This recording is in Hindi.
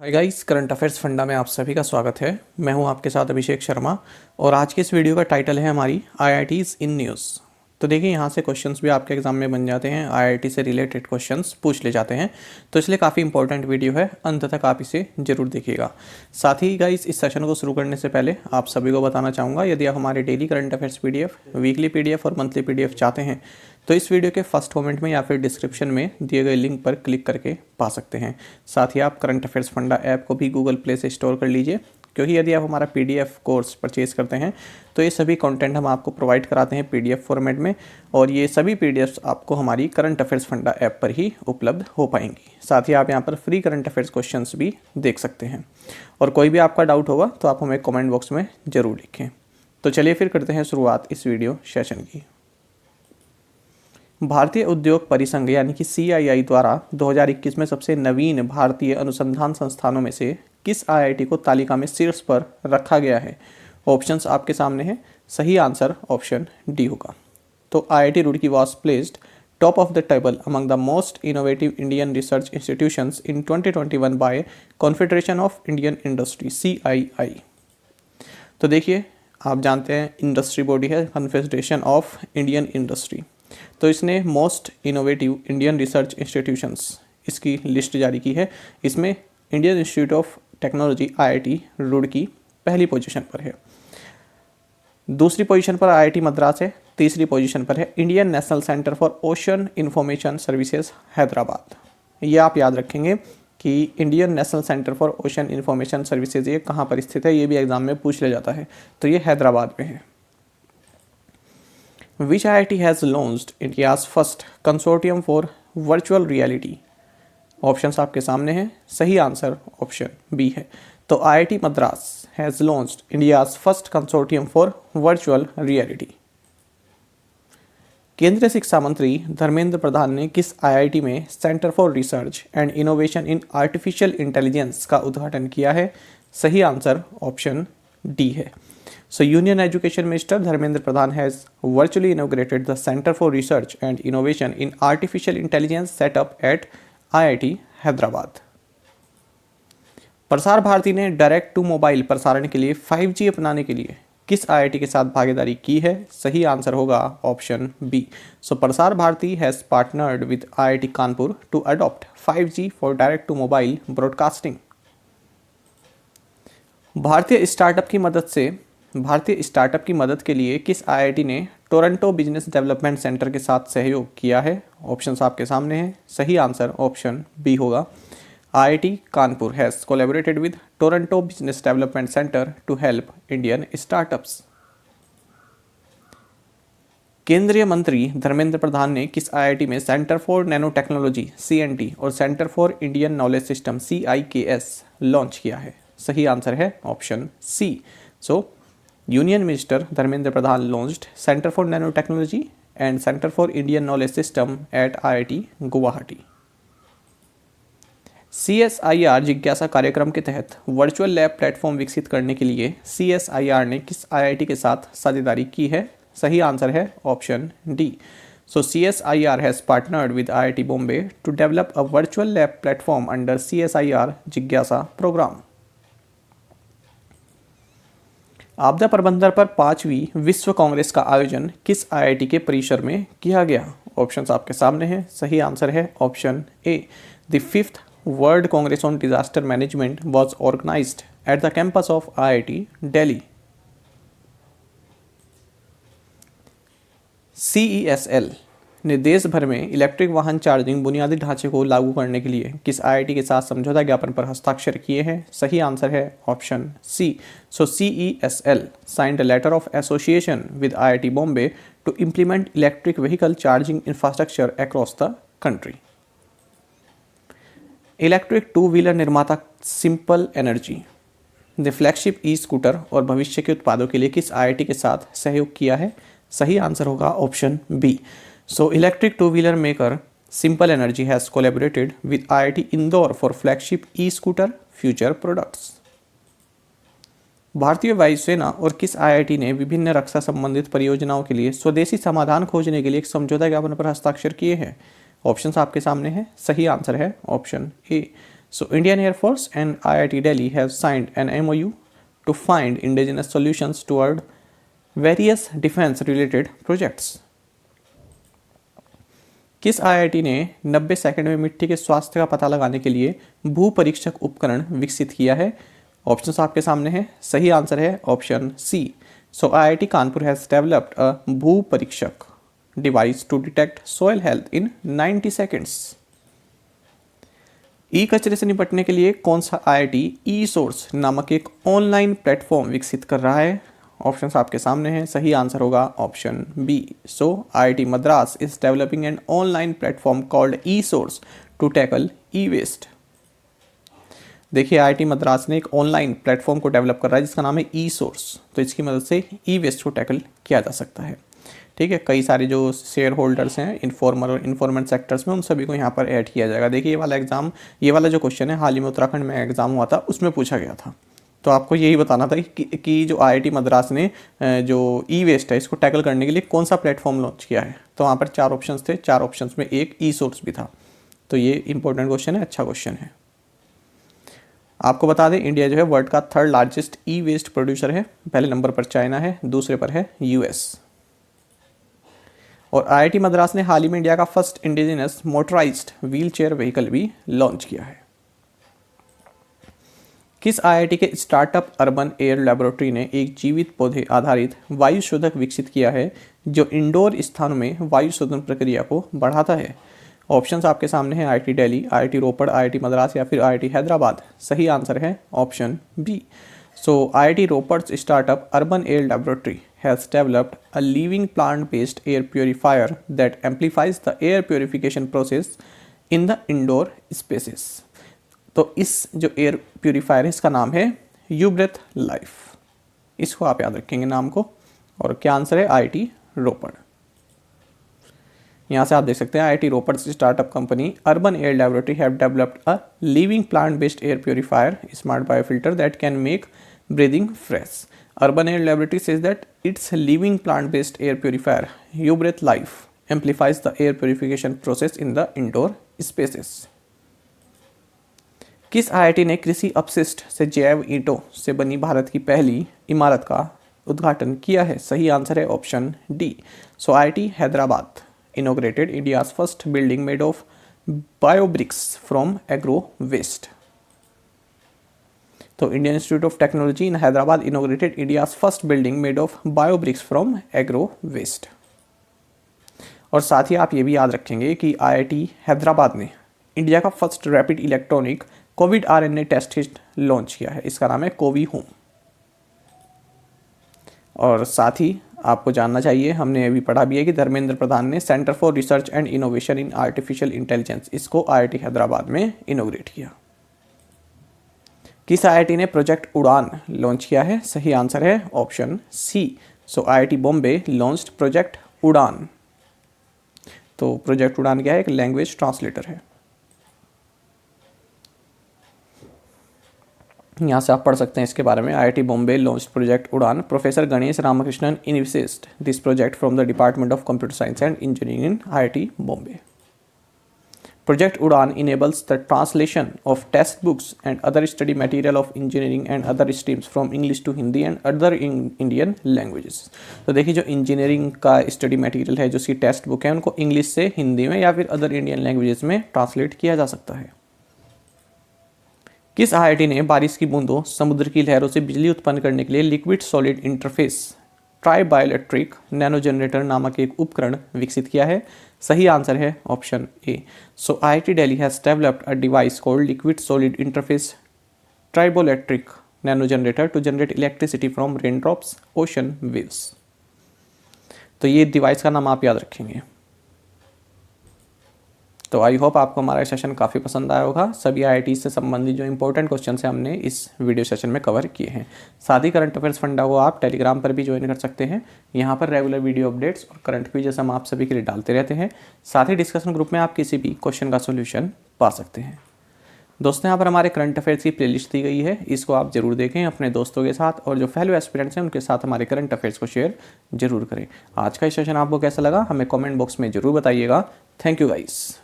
Hi guys, current affairs funda में आप सभी का स्वागत है। मैं हूं आपके साथ अभिषेक शर्मा और आज के इस वीडियो का टाइटल है हमारी आईआईटीज़ इन न्यूज़। तो देखिए, यहां से क्वेश्चंस भी आपके एग्जाम में बन जाते हैं, आईआईटी से रिलेटेड क्वेश्चंस पूछ ले जाते हैं। तो इसलिए काफ़ी इंपॉर्टेंट वीडियो है, अंत तक आप इसे जरूर देखिएगा। साथ ही गाइस, इस सेशन को शुरू करने से पहले आप सभी को बताना चाहूँगा, यदि आप हमारे daily current affairs PDF, weekly PDF और मंथली पीडीएफ चाहते हैं तो इस वीडियो के फर्स्ट कमेंट में या फिर डिस्क्रिप्शन में दिए गए लिंक पर क्लिक करके पा सकते हैं। साथ ही आप करंट अफेयर्स फंडा ऐप को भी गूगल प्ले से इंस्टॉल कर लीजिए, क्योंकि यदि आप हमारा पीडीएफ कोर्स परचेज करते हैं तो ये सभी कंटेंट हम आपको प्रोवाइड कराते हैं पीडीएफ फॉर्मेट में, और ये सभी पीडीएफ्स आपको हमारी करंट अफेयर्स फंडा ऐप पर ही उपलब्ध हो पाएंगी। साथ ही आप यहाँ पर फ्री करंट अफेयर्स क्वेश्चंस भी देख सकते हैं, और कोई भी आपका डाउट होगा तो आप हमें कमेंट बॉक्स में ज़रूर लिखें। तो चलिए फिर करते हैं शुरुआत इस वीडियो सेशन की। भारतीय उद्योग परिसंघ यानी कि CII द्वारा 2021 में सबसे नवीन भारतीय अनुसंधान संस्थानों में से किस आईआईटी को तालिका में शीर्ष पर रखा गया है? ऑप्शंस आपके सामने हैं। सही आंसर ऑप्शन डी होगा। तो IIT Roorkee was placed top of the table among the most innovative Indian research institutions in 2021 by confederation of Indian industry CII। तो देखिए, आप जानते हैं इंडस्ट्री बॉडी है कॉन्फेडरेशन ऑफ इंडियन इंडस्ट्री, तो इसने most innovative Indian research institutions इसकी लिस्ट जारी की है। इसमें Indian institute of technology IIT Roorkee पहली पोजीशन पर है, दूसरी पोजीशन पर IIT मद्रास है, तीसरी पोजीशन पर है Indian national centre for ocean information services Hyderabad. ये आप याद रखेंगे कि Indian national centre for ocean information services ये कहाँ पर स्थित है, ये भी एग्जाम में पूछ लिया जाता है, तो ये हैदराबाद में है। Which IIT has launched India's first consortium for virtual reality? Options आपके सामने हैं। सही आंसर ऑप्शन बी है। तो IIT Madras has launched India's first consortium for virtual reality। केंद्रीय शिक्षा मंत्री धर्मेंद्र प्रधान ने किस IIT में centre for research and innovation in artificial intelligence का उद्घाटन किया है? सही आंसर ऑप्शन डी है। So Union Education Minister Dharmendra Pradhan has virtually inaugurated the Center for Research and Innovation in Artificial Intelligence set up at IIT Hyderabad। Prasar Bharati ने डायरेक्ट टू मोबाइल प्रसारण के लिए 5G अपनाने के लिए किस IIT के साथ भागीदारी की है? सही आंसर होगा option B. So Prasar Bharati has partnered with IIT Kanpur to adopt 5G for direct to mobile broadcasting. भारतीय स्टार्टअप की मदद के लिए किस IIT ने टोरंटो बिजनेस डेवलपमेंट सेंटर के साथ सहयोग किया है? ऑप्शंस आपके सामने हैं। सही आंसर ऑप्शन बी होगा। IIT Kanpur has collaborated with Toronto business development centre to help Indian startups. केंद्रीय मंत्री धर्मेंद्र प्रधान ने किस IIT में centre for nano technology CNT और centre for Indian knowledge system CIKS launch किया है? सही आंसर है option C. So union minister Dharmendra Pradhan launched centre for nano technology and centre for Indian knowledge system at IIT Guwahati. CSIR जिज्ञासा कार्यक्रम के तहत वर्चुअल लैब प्लेटफॉर्म विकसित करने के लिए CSIR ने किस IIT के साथ साझेदारी की है? सही आंसर है option D. So CSIR has partnered with IIT Bombay to develop a virtual lab platform under CSIR जिज्ञासा प्रोग्राम। आपदा प्रबंधन पर 5वीं विश्व कांग्रेस का आयोजन किस IIT के परिसर में किया गया? ऑप्शंस आपके सामने हैं। सही आंसर है option A. The 5th world congress on disaster management was organised at the campus of IIT Delhi. CESL ने देश भर में इलेक्ट्रिक वाहन चार्जिंग बुनियादी ढांचे को लागू करने के लिए किस IIT के साथ समझौता ज्ञापन पर हस्ताक्षर किए हैं? सही आंसर है option C. So CESL signed a letter of association with IIT Bombay to implement electric vehicle charging infrastructure across the country. Electric two wheeler निर्माता सिंपल एनर्जी ने फ्लैगशिप स्कूटर और भविष्य के उत्पादों के लिए किस IIT के साथ सहयोग किया है? सही आंसर होगा option B. So electric two-wheeler maker Simple Energy has collaborated with IIT Indore for flagship e-scooter future products। भारतीय वायुसेना और किस IIT ने विभिन्न रक्षा संबंधित परियोजनाओं के लिए स्वदेशी समाधान खोजने के लिए एक समझौता ज्ञापन पर हस्ताक्षर किए हैं? ऑप्शंस आपके सामने हैं। सही आंसर है option A. So Indian Air Force and IIT Delhi have signed an MOU to find indigenous solutions toward various defense related projects. किस आईआईटी ने 90 सेकंड में मिट्टी के स्वास्थ्य का पता लगाने के लिए भू परीक्षक उपकरण विकसित किया है? ऑप्शंस आपके सामने हैं। सही आंसर है option C. So IIT Kanpur has developed a Bhu Parikshak device to detect soil health in 90 seconds. E कचरे से निपटने के लिए कौन सा आईआईटी ई सोर्स नामक एक ऑनलाइन प्लेटफॉर्म विकसित कर रहा है? ऑप्शंस आपके सामने हैं। सही आंसर होगा option B. So IIT Madras is developing an online platform called E source to tackle E waste. देखिए आईआईटी मद्रास ने एक ऑनलाइन प्लेटफॉर्म को डेवलप कर रहा है जिसका नाम है ई सोर्स। तो इसकी मदद से ई वेस्ट को टैकल किया जा सकता है। ठीक है, कई सारे जो शेयर होल्डर्स हैं इन्फॉर्मल और इन्फॉर्मेंट सेक्टर्स में, उन सभी को यहाँ पर ऐड किया जाएगा। देखिए ये वाला जो क्वेश्चन है हाल ही में उत्तराखंड में एग्जाम हुआ था, उसमें पूछा गया था। तो आपको यही बताना था कि जो आईआईटी मद्रास ने जो ई वेस्ट है इसको टैकल करने के लिए कौन सा प्लेटफॉर्म लॉन्च किया है। तो वहाँ पर 4 ऑप्शंस थे, 4 ऑप्शंस में एक ई सोर्स भी था। तो ये इंपॉर्टेंट क्वेश्चन है, अच्छा क्वेश्चन है। आपको बता दें इंडिया जो है वर्ल्ड का 3rd लार्जेस्ट ई वेस्ट प्रोड्यूसर है। पहले नंबर पर चाइना है, दूसरे पर है यूएस। और आईआईटी मद्रास ने हाल ही में इंडिया का first indigenous motorised wheel chair vehicle भी लॉन्च किया है। किस आईआईटी के स्टार्टअप अर्बन एयर लेबोरेटरी ने एक जीवित पौधे आधारित वायु शोधक विकसित किया है जो इंडोर स्थानों में वायु शोधन प्रक्रिया को बढ़ाता है? ऑप्शंस आपके सामने हैं। IIT Delhi, IIT Ropar, IIT Madras या फिर आईआईटी हैदराबाद। सही आंसर है option B. So IIT Ropar's startup urban air laboratory has developed a living plant-based air purifier that amplifies the air purification process in the indoor spaces. तो इस जो एयर प्योरीफायर है इसका नाम है यूब्रेथ लाइफ। इसको आप याद रखेंगे नाम को। और क्या आंसर है? आईआईटी रोपड़। यहाँ से आप देख सकते हैं IIT Ropar startup company urban air laboratory have developed a living plant based air purifier smart biofilter that can make breathing fresh. Urban Air Laboratory says that its living plant-based air purifier, UBreath Life, amplifies the air purification process in the indoor spaces. किस आईआईटी ने कृषि अपशिष्ट से जैव ईंटों से बनी भारत की पहली इमारत का उद्घाटन किया है? सही आंसर है option D. So IIT Hyderabad inaugurated India's first building made of biobricks from agro waste. तो Indian institute of Technology in Hyderabad inaugurated India's first building made of biobricks from agro waste. और साथ ही आप ये भी याद रखेंगे कि आईआईटी हैदराबाद ने इंडिया का first rapid electronic covid RNA test kit launch किया है। इसका नाम है कोवी होम। और साथ ही आपको जानना चाहिए, हमने अभी पढ़ा भी है कि धर्मेंद्र प्रधान ने centre for research and innovation in artificial intelligence इसको आईआईटी हैदराबाद में इनोग्रेट किया। किस आईआईटी ने प्रोजेक्ट उड़ान लॉन्च किया है? सही आंसर है option C. So IIT Bombay launched project Udaan. तो प्रोजेक्ट उड़ान क्या है? एक लैंग्वेज ट्रांसलेटर है। यहाँ से आप पढ़ सकते हैं इसके बारे में। आईआईटी बॉम्बे लॉन्च्ड प्रोजेक्ट उड़ान। Professor Ganesh Ramakrishnan initiated this project from the department of computer science and engineering in IIT Bombay. Project Udan enables the translation of textbooks and other study material of engineering and other streams from English to Hindi and other Indian languages. तो देखिए जो इंजीनियरिंग का स्टडी मटेरियल है, जो उसकी टेक्स्ट बुक है, उनको इंग्लिश से हिंदी में या फिर अदर इंडियन लैंग्वेजेस में ट्रांसलेट किया जा सकता है। किस आईआईटी ने बारिश की बूंदों, समुद्र की लहरों से बिजली उत्पन्न करने के लिए liquid solid interface triboelectric nano generator नामक एक उपकरण विकसित किया है? सही आंसर है option A. So IIT Delhi has developed a device called liquid solid interface triboelectric nano generator to generate electricity from rain drops ocean waves. तो ये डिवाइस का नाम आप याद रखेंगे। तो आई होप आपको हमारा सेशन काफ़ी पसंद आया होगा। सभी आईआईटी से संबंधित जो इंपॉर्टेंट क्वेश्चन है हमने इस वीडियो सेशन में कवर किए हैं। साथ ही करंट अफेयर्स फंडा को आप टेलीग्राम पर भी ज्वाइन कर सकते हैं। यहाँ पर रेगुलर वीडियो अपडेट्स और करंट क्विज़ हम आप सभी के लिए डालते रहते हैं। साथ ही डिस्कशन ग्रुप में आप किसी भी क्वेश्चन का सोल्यूशन पा सकते हैं। दोस्तों यहाँ पर हमारे करंट अफेयर्स की प्लेलिस्ट दी गई है, इसको आप जरूर देखें अपने दोस्तों के साथ, और जो फेलो एस्पिरेंट्स हैं उनके साथ हमारे करंट अफेयर्स को शेयर जरूर करें। आज का सेशन आपको कैसा लगा हमें कमेंट बॉक्स में जरूर बताइएगा। Thank you guys.